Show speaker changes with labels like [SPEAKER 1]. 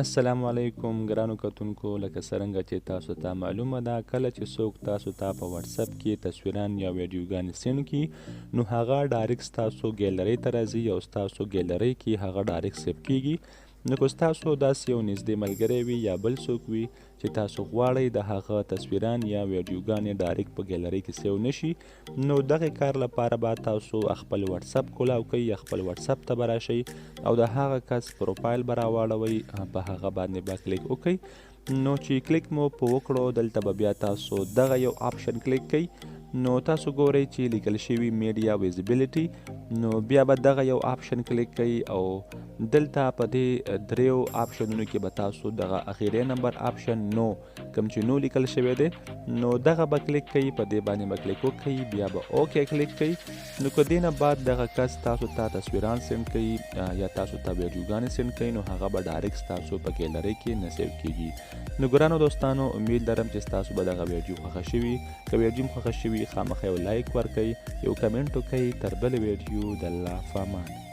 [SPEAKER 1] السلام علیکم ګرانو کتونکو، لکه څرنګه چې تاسو ته معلومه ده کله چې څوک تاسو ته په واتساپ کې تصویران یا ویډیوګانې سینډ کړي نو هغه ډایرکټ ستاسو ګیلرۍ ته راځي او ستاسو ګیلرۍ کې هغه ډایرکټ سیف کیږي. نو که ستاسو داسې یو نږدې ملګری وي یا بل څوک وي چې تاسو غواړئ د هغه تصویران یا ویډیوګانې ډایرکټ په ګیلرۍ کې سیو نشي نو دغه کار لپاره به تاسو خپل واتساپ کولاو کوئ یا خپل واتساپ ته به راشئ او د هغه کس پروفایل به راواړوئ، په هغه باندې به کلیک وکړئ. نو چې کلیک مو په وکړو دلته به بیا تاسو دغه یو آپشن کلیک کړئ. نو تاسو ګورئ چې لیکل شوي میډیا ویزیبیلیټي، نو بیا به دغه یو آپشن کلیک کړئ او دلته په دې دریو آپشنونو کې به تاسو دغه اخیری نمبر آپشن نو کوم چې نو لیکل شوی دی نو دغه به کلیک کړئ، په دې باندې به کلیک وکړئ، بیا به اوکې کلیک کړئ. نو که دې نه بعد دغه کس تاسو ته تصویران سینډ کړي یا تاسو ته ویډیوګانې سینډ کړي نو هغه به ډایرکټ ستاسو په ګیلرۍ کې نه سیو کیږي. نو ګرانو دوستانو، امید لرم چې ستاسو به دغه ویډیو خوښه شوي. که ویډیو خوښه شوي خامخا یو لایک ورکړئ، یو کمنټ وکړئ. تر بلې ویډیو د الله په امان.